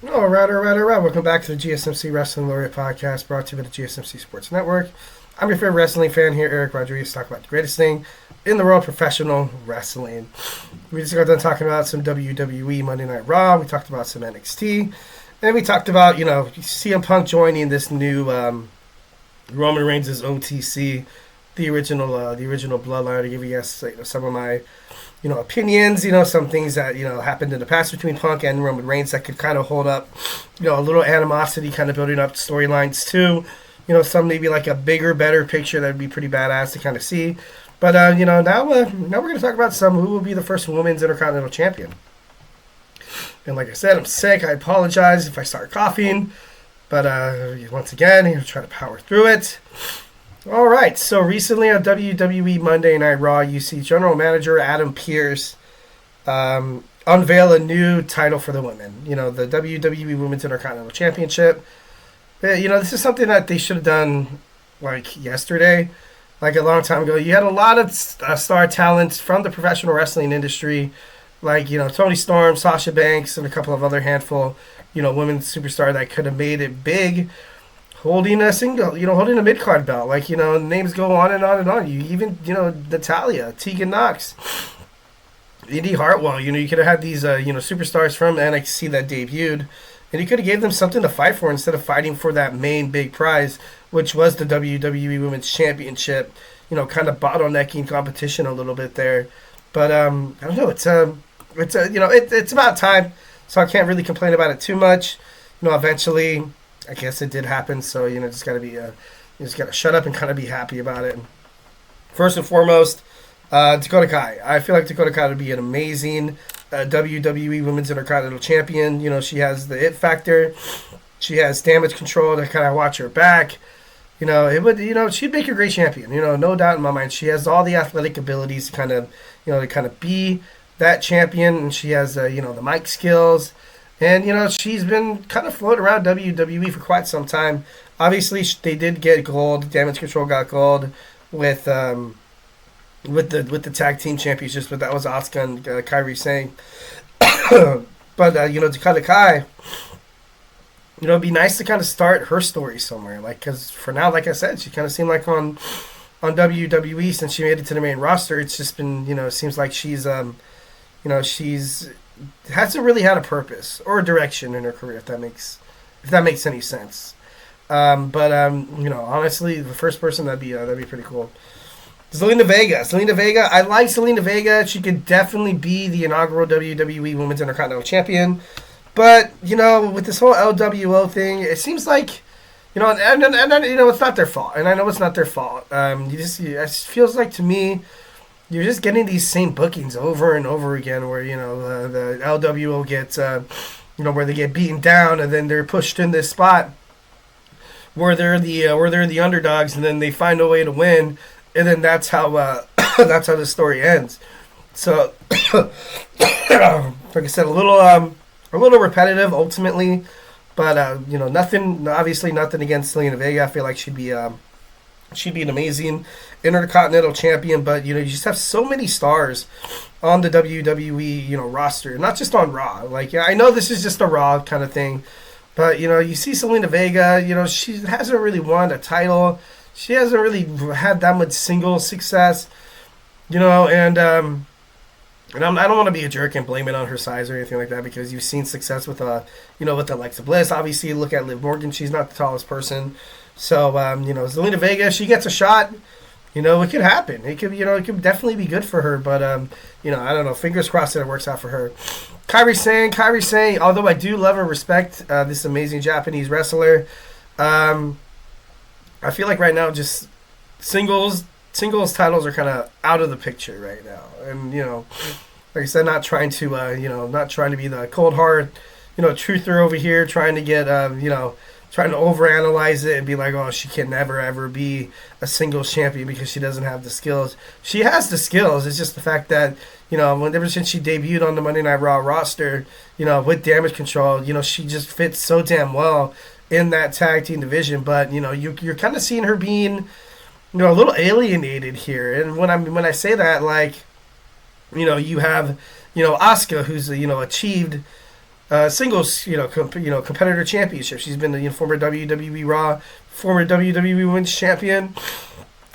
All right, all right, all right. Welcome back to the GSMC Wrestling Laureate podcast brought to you by the GSMC Sports Network. I'm your favorite wrestling fan here, Eric Rodriguez, talking about the greatest thing in the world, professional wrestling. We just got done talking about some WWE Monday Night Raw. We talked about some NXT. And we talked about, CM Punk joining this new Roman Reigns' OTC, the original Bloodline. To give you guys some of my opinions, some things that, happened in the past between Punk and Roman Reigns that could kind of hold up, a little animosity kind of building up storylines too. Some maybe like a bigger, better picture that would be pretty badass to kind of see. But, now we're going to talk about who will be the first women's Intercontinental Champion. And like I said, I'm sick. I apologize if I start coughing. But once again, I'm going to try to power through it. All right, so recently on WWE Monday Night Raw, you see General Manager Adam Pearce unveil a new title for the women. The WWE Women's Intercontinental Championship. This is something that they should have done like yesterday, like a long time ago. You had a lot of star talents from the professional wrestling industry, like Toni Storm, Sasha Banks, and a couple of other handful, women's superstar that could have made it big. Holding a mid-card belt. Like, names go on and on and on. You even, Natalia, Tegan Knox, Indy Hartwell. You could have had these, superstars from NXT that debuted. And you could have gave them something to fight for instead of fighting for that main big prize, which was the WWE Women's Championship. Kind of bottlenecking competition a little bit there. But, I don't know. It's about time. So I can't really complain about it too much. Eventually, I guess it did happen, so just gotta be, you just gotta shut up and kind of be happy about it. First and foremost, Dakota Kai. I feel like Dakota Kai would be an amazing WWE Women's Intercontinental Champion. She has the it factor, she has damage control to kind of watch her back. It would, she'd make a great champion. No doubt in my mind. She has all the athletic abilities to kind of be that champion, and she has, the mic skills. And, she's been kind of floating around WWE for quite some time. Obviously, they did get gold. Damage Control got gold with the tag team championships, but that was Asuka and Kairi Sane. But, Dakota Kai, it'd be nice to kind of start her story somewhere. Because for now, like I said, she kind of seemed like on WWE since she made it to the main roster. It's just been, it seems like she's hasn't really had a purpose or a direction in her career, if that makes any sense. But honestly, the first person that'd be pretty cool. Zelina Vega. I like Zelina Vega. She could definitely be the inaugural WWE Women's Intercontinental Champion. But with this whole LWO thing, it seems like and it's not their fault, and I know it's not their fault. It feels like to me, you're just getting these same bookings over and over again where, the LWO gets, where they get beaten down and then they're pushed in this spot where they're the underdogs and then they find a way to win, and then that's how that's how the story ends. So, like I said, a little repetitive ultimately, but obviously nothing against Zelina Vega. I feel like she'd be an amazing Intercontinental Champion, but you just have so many stars on the WWE roster, not just on Raw. Like, I know this is just a Raw kind of thing, but you see Zelina Vega, she hasn't really won a title. She hasn't really had that much single success, and I don't want to be a jerk and blame it on her size or anything like that, because you've seen success with with Alexa Bliss. Obviously, look at Liv Morgan; she's not the tallest person. So, Zelina Vega, she gets a shot. It could happen. It could definitely be good for her. But, I don't know. Fingers crossed that it works out for her. Kairi Sane, although I do love and respect this amazing Japanese wrestler, I feel like right now just singles titles are kind of out of the picture right now. And, like I said, not trying to be the cold hard, truther over here, trying to get, trying to overanalyze it and be like, oh, she can never, ever be a singles champion because she doesn't have the skills. She has the skills. It's just the fact that, ever since she debuted on the Monday Night Raw roster, with Damage Control, she just fits so damn well in that tag team division. But, you're kind of seeing her being, a little alienated here. And when I say that, like, you have, Asuka, who's, achieved singles, competitor championship. She's been the former WWE Raw, former WWE Women's Champion,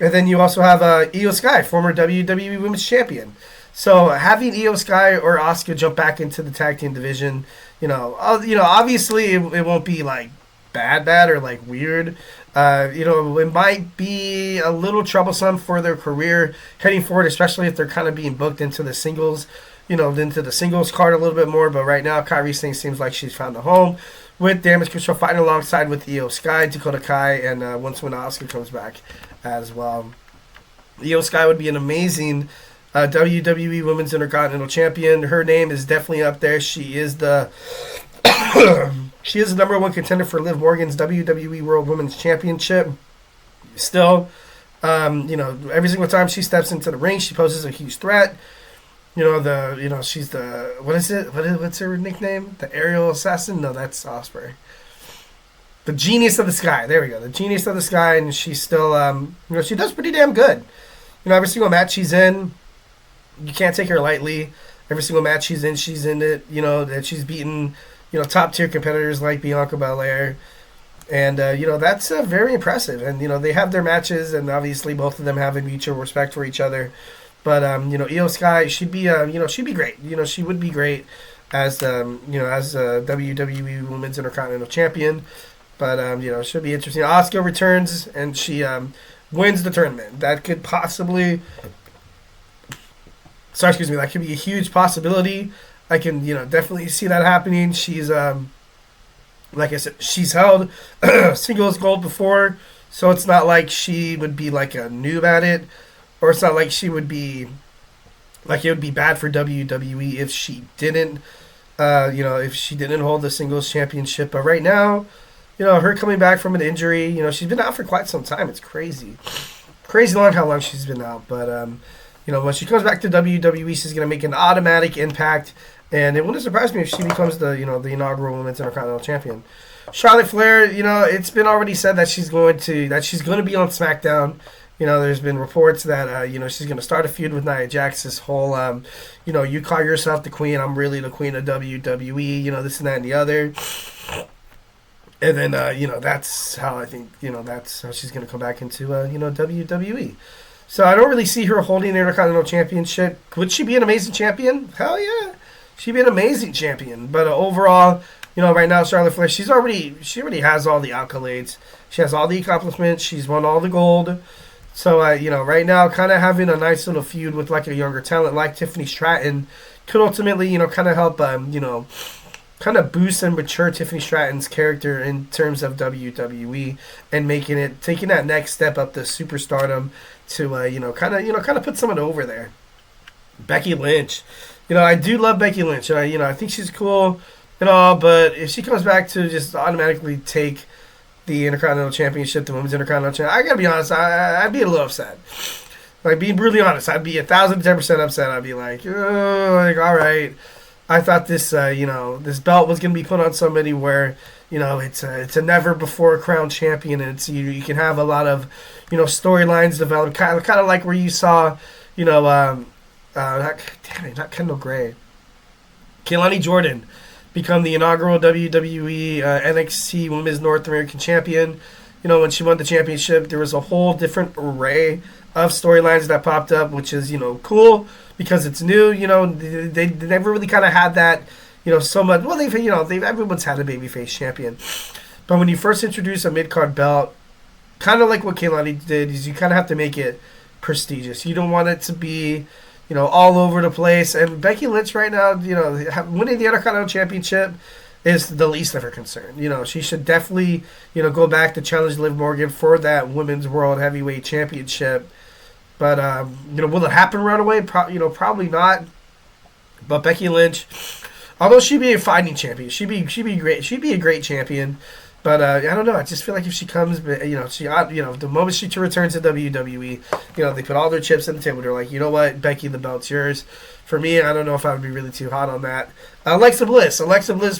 and then you also have Io Sky, former WWE Women's Champion. So having Io Sky or Asuka jump back into the tag team division, obviously it won't be like bad or like weird. It might be a little troublesome for their career heading forward, especially if they're kind of being booked into the singles, into the singles card a little bit more. But right now, Kairi Sane seems like she's found a home with Damage Control fighting alongside with Io Sky, Dakota Kai, and once when Asuka comes back as well. Io Sky would be an amazing WWE Women's Intercontinental Champion. Her name is definitely up there. She is the she is the number one contender for Liv Morgan's WWE World Women's Championship. Still, every single time she steps into the ring, she poses a huge threat. She's the what's her nickname? The aerial assassin? No, that's Osprey. The Genius of the Sky. There we go. The Genius of the Sky, and she's still she does pretty damn good. Every single match she's in, you can't take her lightly. Every single match she's in it. That she's beaten, top tier competitors like Bianca Belair. And, that's very impressive. And, they have their matches, and obviously both of them have a mutual respect for each other. But, Io Sky, she'd be great. She would be great as WWE Women's Intercontinental Champion. But, it should be interesting. Asuka returns, and she wins the tournament. That could possibly... that could be a huge possibility. I can, definitely see that happening. She's, like I said, she's held singles gold before, so it's not like she would be like a noob at it, or it's not like she would be, like it would be bad for WWE if she didn't, if she didn't hold the singles championship. But right now, her coming back from an injury, she's been out for quite some time. It's crazy long how long she's been out, but when she comes back to WWE, she's going to make an automatic impact, and it wouldn't surprise me if she becomes the inaugural Women's Intercontinental Champion. Charlotte Flair, it's been already said that she's going to be on SmackDown. There's been reports that she's going to start a feud with Nia Jax. This whole you call yourself the queen, I'm really the queen of WWE. This and that and the other. And then that's how I think that's how she's going to come back into WWE. So I don't really see her holding the Intercontinental Championship. Would she be an amazing champion? Hell yeah. She'd be an amazing champion. But overall, right now, Charlotte Flair, she already has all the accolades. She has all the accomplishments. She's won all the gold. So, right now, kind of having a nice little feud with like a younger talent like Tiffany Stratton could ultimately, kind of help, kind of boost and mature Tiffany Stratton's character in terms of WWE and taking that next step up to superstardom to kind of put someone over there. Becky Lynch, I do love Becky Lynch. I think she's cool and all, but if she comes back to just automatically take the Intercontinental Championship, the Women's Intercontinental Championship, I gotta be honest, I'd be a little upset. Like, being brutally honest, I'd be 1,010% upset. I'd be like, all right. I thought this, this belt was going to be put on somebody where, it's a never before crowned champion, and it's you can have a lot of, storylines develop, kind of like where you saw, not Kendall Gray, Keilani Jordan become the inaugural WWE NXT Women's North American Champion. When she won the championship, there was a whole different array of storylines that popped up, which is, cool because it's new. They never really kind of had that, so much. Well, everyone's had a babyface champion. But when you first introduce a mid-card belt, kind of like what Keilani did, is you kind of have to make it prestigious. You don't want it to be, all over the place. And Becky Lynch right now, winning the Intercontinental Championship is the least of her concern. She should definitely, go back to challenge Liv Morgan for that Women's World Heavyweight Championship. But, will it happen right away? Probably not. But Becky Lynch, although she'd be a fighting champion, she'd be great. She'd be a great champion. But I don't know. I just feel like if she comes, the moment she returns to WWE, they put all their chips on the table. They're like, you know what, Becky, the belt's yours. For me, I don't know if I would be really too hot on that. Alexa Bliss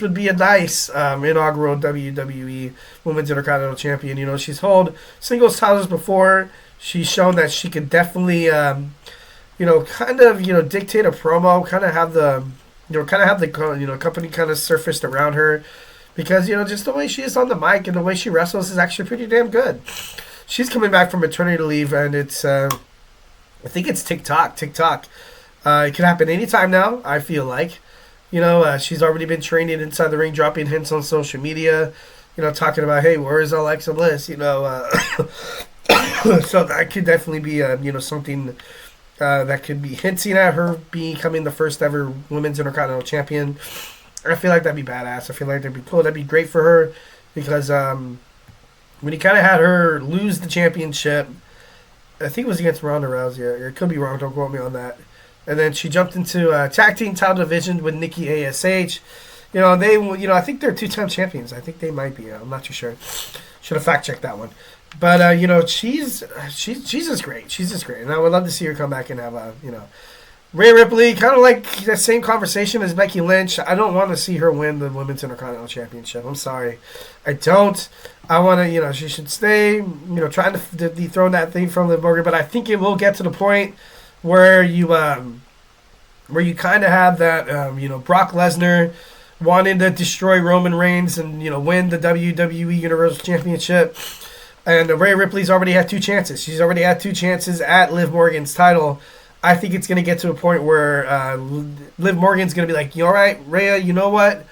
would be a nice inaugural WWE Women's Intercontinental Champion. She's held singles titles before. She's shown that she could definitely, dictate a promo, kind of have the kind of have the company kind of surfaced around her, because just the way she is on the mic and the way she wrestles is actually pretty damn good. She's coming back from maternity leave, and it's I think it's TikTok. It can happen anytime now, I feel like. She's already been training inside the ring, dropping hints on social media, talking about, hey, where is Alexa Bliss? So that could definitely be something that could be hinting at her becoming the first ever women's Intercontinental champion. I feel like that'd be badass. I feel like that'd be cool. That'd be great for her, because when he kind of had her lose the championship, I think it was against Ronda Rousey. It could be wrong. Don't quote me on that. And then she jumped into tag team title division with Nikki ASH. I think they're 2-time champions. I think they might be. I'm not too sure. Should have fact checked that one. But she's just great. She's just great, and I would love to see her come back and have Rhea Ripley, kind of like the same conversation as Becky Lynch. I don't want to see her win the Women's Intercontinental Championship. I'm sorry. I don't. I want to, she should stay, trying to dethrone that thing from Liv Morgan. But I think it will get to the point where you kind of have that, Brock Lesnar wanting to destroy Roman Reigns and, win the WWE Universal Championship. And Rhea Ripley's already had 2 chances. She's already had 2 chances at Liv Morgan's title. I think it's going to get to a point where Liv Morgan's going to be like, all right, Rhea, you know what?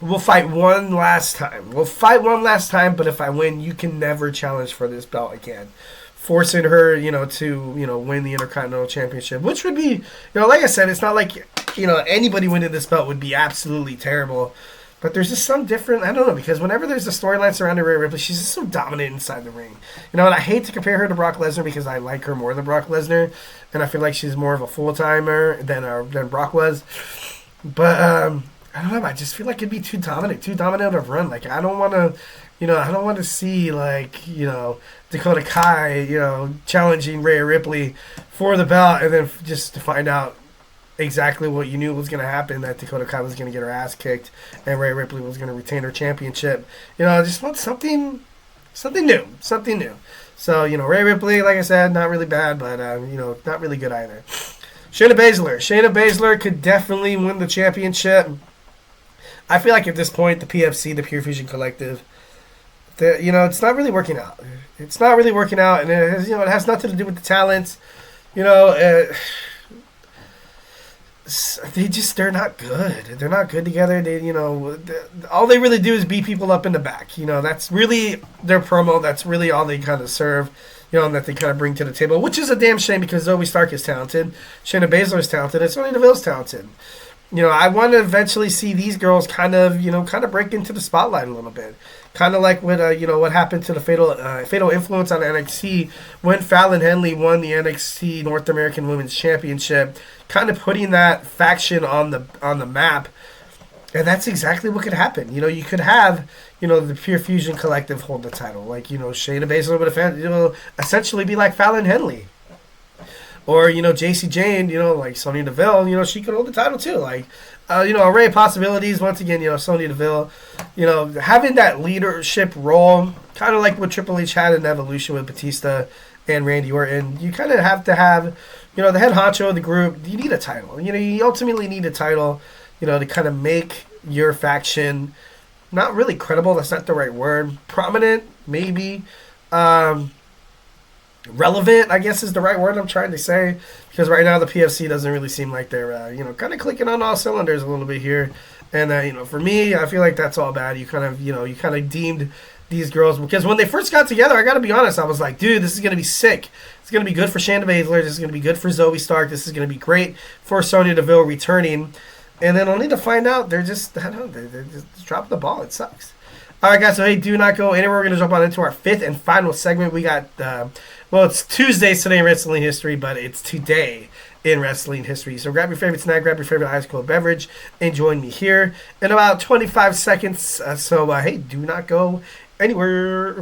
We'll fight one last time. But if I win, you can never challenge for this belt again. Forcing her, to, win the Intercontinental Championship, which would be, like I said, it's not like, anybody winning this belt would be absolutely terrible. But there's just some different, I don't know, because whenever there's a storyline surrounding Rhea Ripley, she's just so dominant inside the ring. And I hate to compare her to Brock Lesnar, because I like her more than Brock Lesnar, and I feel like she's more of a full-timer than Brock was. But, I don't know, I just feel like it'd be too dominant of a run. Like, I don't want to see, Dakota Kai, challenging Rhea Ripley for the belt, and then just to find out exactly what you knew was going to happen, that Dakota Kai was going to get her ass kicked and Rhea Ripley was going to retain her championship. I just want something new. So, Rhea Ripley, like I said, not really bad, but, not really good either. Shayna Baszler could definitely win the championship. I feel like at this point, the PFC, the Pure Fusion Collective, it's not really working out. And it has nothing to do with the talents. They're not good. They're not good together. All they really do is beat people up in the back. That's really their promo. That's really all they kind of serve, and that they kind of bring to the table, which is a damn shame, because Zoe Stark is talented, Shayna Baszler is talented, and Sonya Deville's talented. I want to eventually see these girls kind of break into the spotlight a little bit. Kind of like what what happened to the Fatal Influence on NXT when Fallon Henley won the NXT North American Women's Championship, kind of putting that faction on the map. And that's exactly what could happen. You could have, the Pure Fusion Collective hold the title. Like, Shayna Baszler would essentially be like Fallon Henley. Or, JC Jane, like Sonya Deville, she could hold the title too. Like, array of possibilities. Once again, Sonya Deville, having that leadership role, kind of like what Triple H had in Evolution with Batista and Randy Orton. You kind of have to have, the head honcho of the group. You need a title. You ultimately need a title, to kind of make your faction not really credible. That's not the right word. Prominent, maybe. Relevant, I guess, is the right word I'm trying to say, because right now the PFC doesn't really seem like they're kind of clicking on all cylinders a little bit here, and for me, I feel like that's all bad. You kind of deemed these girls, because when they first got together, I got to be honest, I was like, dude, this is gonna be sick. It's gonna be good for Shayna Baszler. This is gonna be good for Zoe Stark. This is gonna be great for Sonya Deville returning, and then only to find out they're just they're just dropping the ball. It sucks. All right, guys, so hey, do not go anywhere. We're going to jump on into our 5th and final segment. We got, it's Tuesdays today in wrestling history, but it's today in wrestling history. So grab your favorite snack, grab your favorite ice cold beverage, and join me here in about 25 seconds. Hey, do not go anywhere.